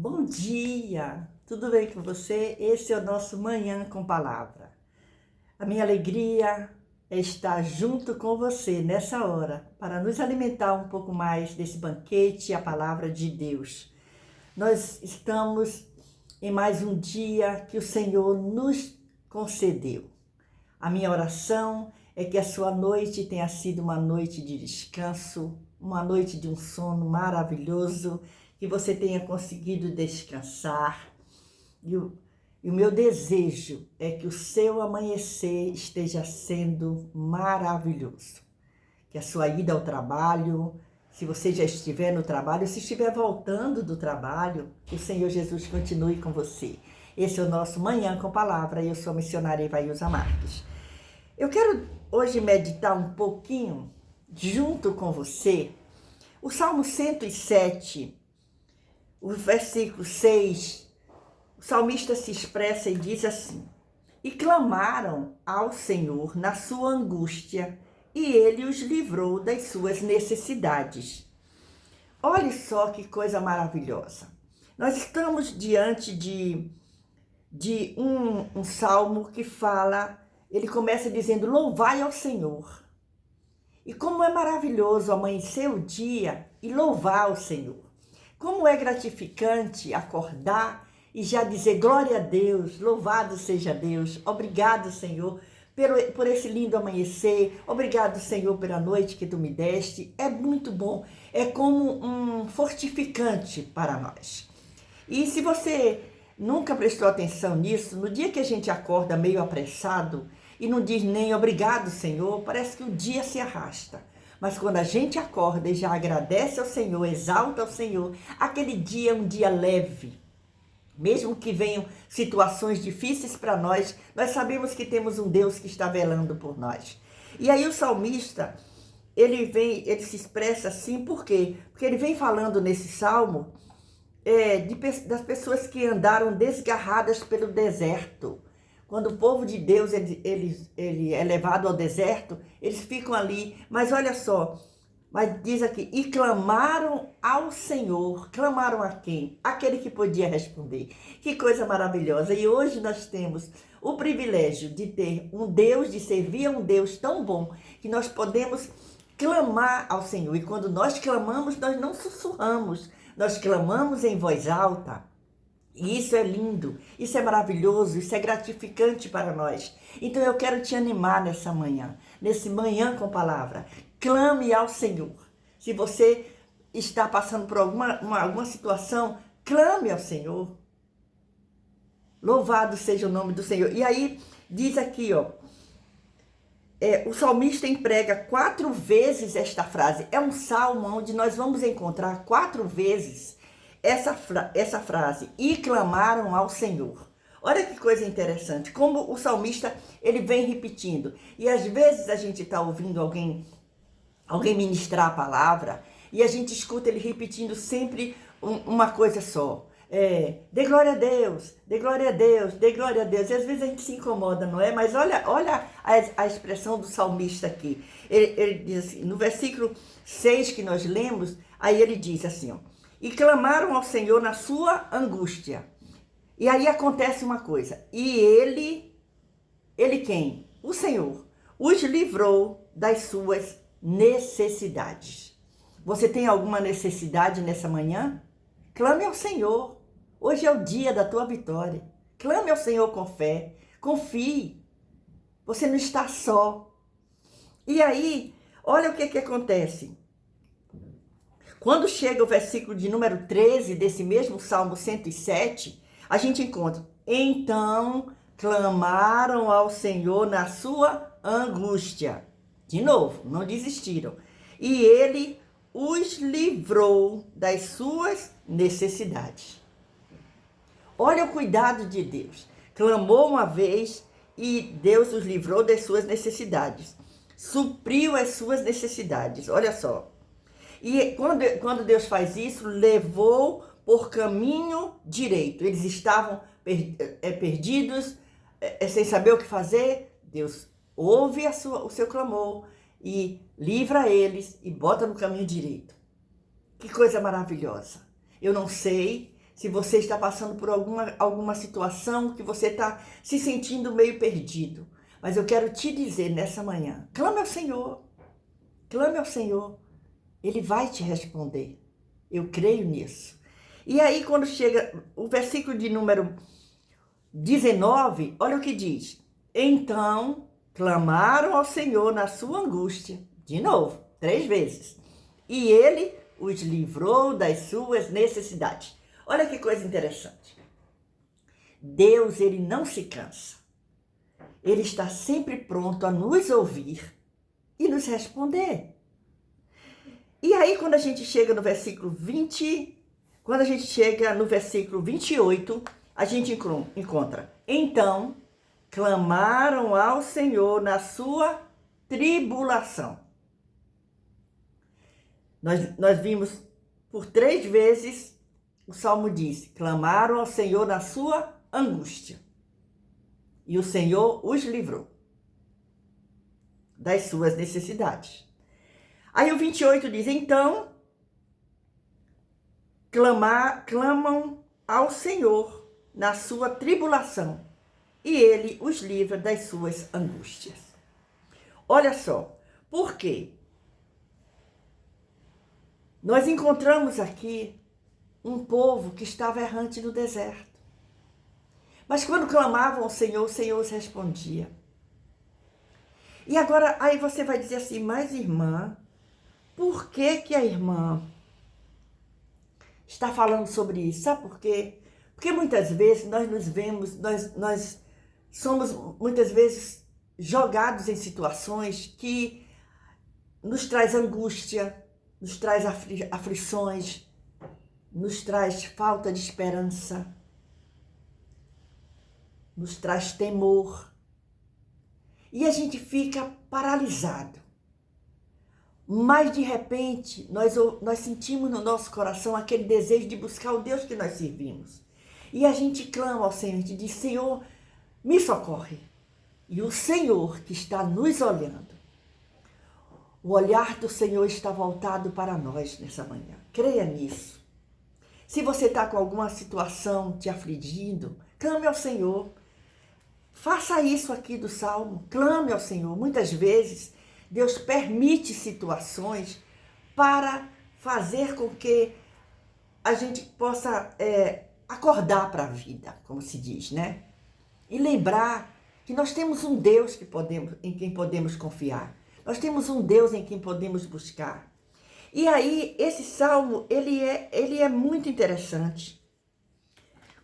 Bom dia! Tudo bem com você? Esse é o nosso Manhã com Palavra. A minha alegria é estar junto com você nessa hora para nos alimentar um pouco mais desse banquete, a Palavra de Deus. Nós estamos em mais um dia que o Senhor nos concedeu. A minha oração é que a sua noite tenha sido uma noite de descanso, uma noite de um sono maravilhoso, que você tenha conseguido descansar. E o meu desejo é que o seu amanhecer esteja sendo maravilhoso. Que a sua ida ao trabalho, se você já estiver no trabalho, se estiver voltando do trabalho, que o Senhor Jesus continue com você. Esse é o nosso Manhã com Palavra e eu sou a missionária Ivailza Marques. Eu quero hoje meditar um pouquinho, junto com você, o Salmo 107, o versículo 6, o salmista se expressa e diz assim: E clamaram ao Senhor na sua angústia, e ele os livrou das suas necessidades. Olha só que coisa maravilhosa. Nós estamos diante de um salmo que fala, ele começa dizendo: louvai ao Senhor. E como é maravilhoso amanhecer o dia e louvar ao Senhor. Como é gratificante acordar e já dizer glória a Deus, louvado seja Deus, obrigado, Senhor, por esse lindo amanhecer, obrigado, Senhor, pela noite que tu me deste. É muito bom, é como um fortificante para nós. E se você nunca prestou atenção nisso, no dia que a gente acorda meio apressado e não diz nem obrigado, Senhor, parece que o dia se arrasta. Mas quando a gente acorda e já agradece ao Senhor, exalta ao Senhor, aquele dia é um dia leve. Mesmo que venham situações difíceis para nós, nós sabemos que temos um Deus que está velando por nós. E aí o salmista, ele se expressa assim, por quê? Porque ele vem falando nesse salmo das pessoas que andaram desgarradas pelo deserto. Quando o povo de Deus ele é levado ao deserto, eles ficam ali. Mas olha só, mas diz aqui, e clamaram ao Senhor. Clamaram a quem? Aquele que podia responder. Que coisa maravilhosa. E hoje nós temos o privilégio de ter um Deus, de servir a um Deus tão bom, que nós podemos clamar ao Senhor. E quando nós clamamos, nós não sussurramos, nós clamamos em voz alta. E isso é lindo, isso é maravilhoso, isso é gratificante para nós. Então eu quero te animar nessa manhã, nesse Manhã com Palavra. Clame ao Senhor. Se você está passando por alguma situação, clame ao Senhor. Louvado seja o nome do Senhor. E aí diz aqui, o salmista emprega 4 vezes esta frase. É um salmo onde nós vamos encontrar 4 vezes essa frase, e clamaram ao Senhor. Olha que coisa interessante, como o salmista ele vem repetindo. E às vezes a gente está ouvindo alguém ministrar a palavra e a gente escuta ele repetindo sempre uma coisa só. Dê glória a Deus, dê glória a Deus, dê glória a Deus. E às vezes a gente se incomoda, não é? Mas olha a expressão do salmista aqui. Ele diz assim, no versículo 6 que nós lemos, aí ele diz assim, e clamaram ao Senhor na sua angústia. E aí acontece uma coisa. E ele quem? O Senhor os livrou das suas necessidades. Você tem alguma necessidade nessa manhã? Clame ao Senhor. Hoje é o dia da tua vitória. Clame ao Senhor com fé. Confie. Você não está só. E aí, olha o que acontece. Quando chega o versículo de número 13 desse mesmo Salmo 107, a gente encontra: então clamaram ao Senhor na sua angústia. De novo, não desistiram. E ele os livrou das suas necessidades. Olha o cuidado de Deus. Clamou uma vez e Deus os livrou das suas necessidades. Supriu as suas necessidades. Olha só. E quando Deus faz isso, levou por caminho direito. Eles estavam perdidos, sem saber o que fazer. Deus ouve o seu clamor e livra eles e bota no caminho direito. Que coisa maravilhosa. Eu não sei se você está passando por alguma situação que você está se sentindo meio perdido. Mas eu quero te dizer nessa manhã, clame ao Senhor, clame ao Senhor, Ele vai te responder. Eu creio nisso. E aí quando chega o versículo de número 19, olha o que diz. Então clamaram ao Senhor na sua angústia, de novo, 3 vezes, e Ele os livrou das suas necessidades. Olha que coisa interessante. Deus, Ele não se cansa. Ele está sempre pronto a nos ouvir e nos responder. E aí, quando a gente chega no versículo 20, quando a gente chega no versículo 28, a gente encontra. Então, clamaram ao Senhor na sua tribulação. Nós vimos por 3 vezes, o Salmo diz, clamaram ao Senhor na sua angústia. E o Senhor os livrou das suas necessidades. Aí o 28 diz, então, clamam ao Senhor na sua tribulação, e Ele os livra das suas angústias. Olha só, por quê? Nós encontramos aqui um povo que estava errante no deserto. Mas quando clamavam ao Senhor, o Senhor os respondia. E agora, aí você vai dizer assim, mas irmã, por que que a irmã está falando sobre isso? Sabe por quê? Porque muitas vezes nós nos vemos, nós somos muitas vezes jogados em situações que nos traz angústia, nos traz aflições, nos traz falta de esperança, nos traz temor. E a gente fica paralisado. Mas de repente, nós sentimos no nosso coração aquele desejo de buscar o Deus que nós servimos. E a gente clama ao Senhor, a gente diz, Senhor, me socorre. E o Senhor que está nos olhando, o olhar do Senhor está voltado para nós nessa manhã. Creia nisso. Se você está com alguma situação te afligindo, clame ao Senhor. Faça isso aqui do Salmo, clame ao Senhor. Muitas vezes, Deus permite situações para fazer com que a gente possa acordar para a vida, como se diz, né? E lembrar que nós temos um Deus em quem podemos confiar. Nós temos um Deus em quem podemos buscar. E aí, esse Salmo, ele é muito interessante.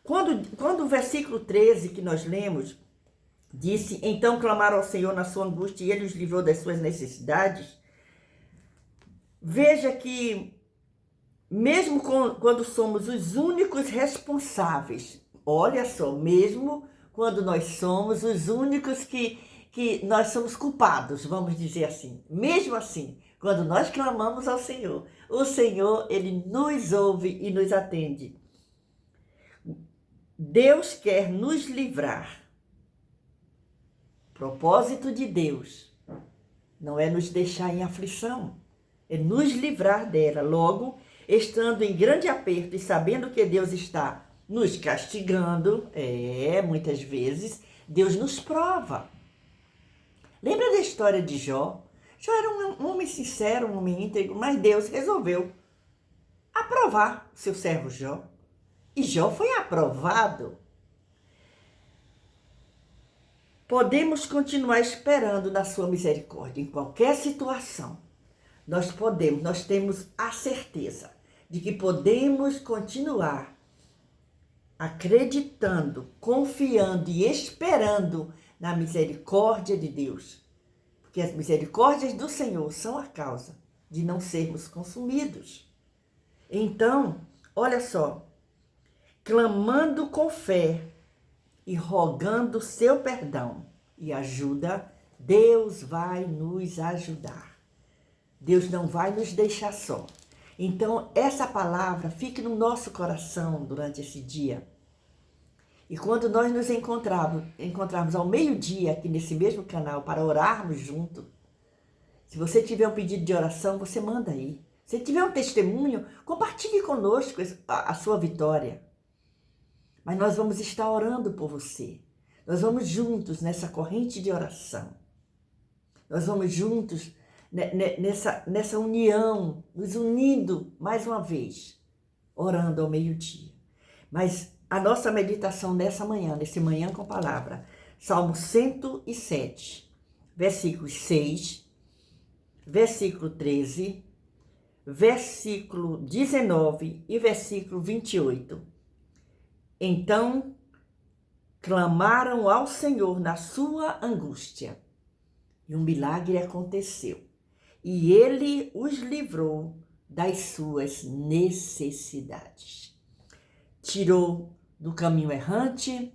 Quando o versículo 13 que nós lemos, disse, então clamaram ao Senhor na sua angústia e Ele os livrou das suas necessidades. Veja que, mesmo quando somos os únicos responsáveis, olha só, mesmo quando nós somos os únicos que nós somos culpados, vamos dizer assim. Mesmo assim, quando nós clamamos ao Senhor, o Senhor, Ele nos ouve e nos atende. Deus quer nos livrar. O propósito de Deus não é nos deixar em aflição, é nos livrar dela. Logo, estando em grande aperto e sabendo que Deus está nos castigando, muitas vezes, Deus nos prova. Lembra da história de Jó? Jó era um homem sincero, um homem íntegro, mas Deus resolveu aprovar o seu servo Jó. E Jó foi aprovado. Podemos continuar esperando na sua misericórdia em qualquer situação. Nós temos a certeza de que podemos continuar acreditando, confiando e esperando na misericórdia de Deus. Porque as misericórdias do Senhor são a causa de não sermos consumidos. Então, olha só, clamando com fé e rogando seu perdão e ajuda, Deus vai nos ajudar. Deus não vai nos deixar só. Então, essa palavra fique no nosso coração durante esse dia. E quando nós nos encontrarmos ao meio-dia aqui nesse mesmo canal para orarmos junto, se você tiver um pedido de oração, você manda aí. Se tiver um testemunho, compartilhe conosco a sua vitória. mas nós vamos estar orando por você. Nós vamos juntos nessa corrente de oração. Nós vamos juntos nessa união, nos unindo mais uma vez, orando ao meio-dia. Mas a nossa meditação nessa manhã, nesse Manhã com Palavra, Salmo 107, versículos 6, versículo 13, versículo 19 e versículo 28. Então, clamaram ao Senhor na sua angústia, e um milagre aconteceu, e ele os livrou das suas necessidades. Tirou do caminho errante,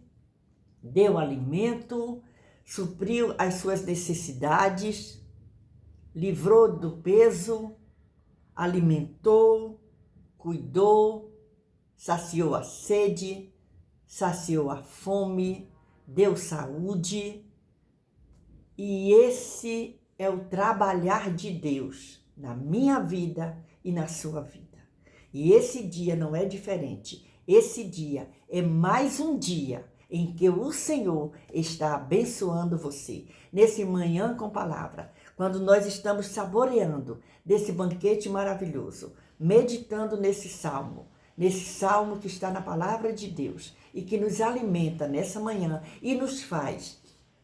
deu alimento, supriu as suas necessidades, livrou do peso, alimentou, cuidou, saciou a sede, saciou a fome, deu saúde. E esse é o trabalhar de Deus na minha vida e na sua vida. E esse dia não é diferente. Esse dia é mais um dia em que o Senhor está abençoando você. Nesse Manhã com Palavra, quando nós estamos saboreando desse banquete maravilhoso, meditando nesse salmo que está na Palavra de Deus e que nos alimenta nessa manhã e nos faz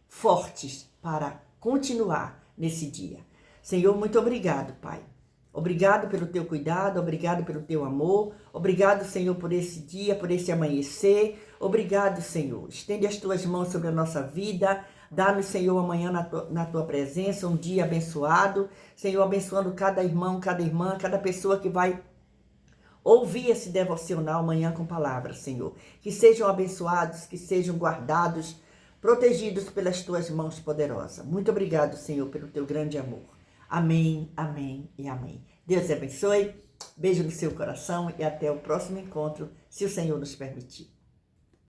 fortes para continuar nesse dia. Senhor, muito obrigado, Pai. Obrigado pelo teu cuidado, obrigado pelo teu amor, obrigado, Senhor, por esse dia, por esse amanhecer. Obrigado, Senhor. Estende as tuas mãos sobre a nossa vida. Dá-nos, Senhor, amanhã na tua presença, um dia abençoado. Senhor, abençoando cada irmão, cada irmã, cada pessoa que vai ouvir esse devocional Manhã com Palavra, Senhor. Que sejam abençoados, que sejam guardados, protegidos pelas tuas mãos poderosas. Muito obrigado, Senhor, pelo teu grande amor. Amém, amém e amém. Deus te abençoe, beijo no seu coração e até o próximo encontro, se o Senhor nos permitir.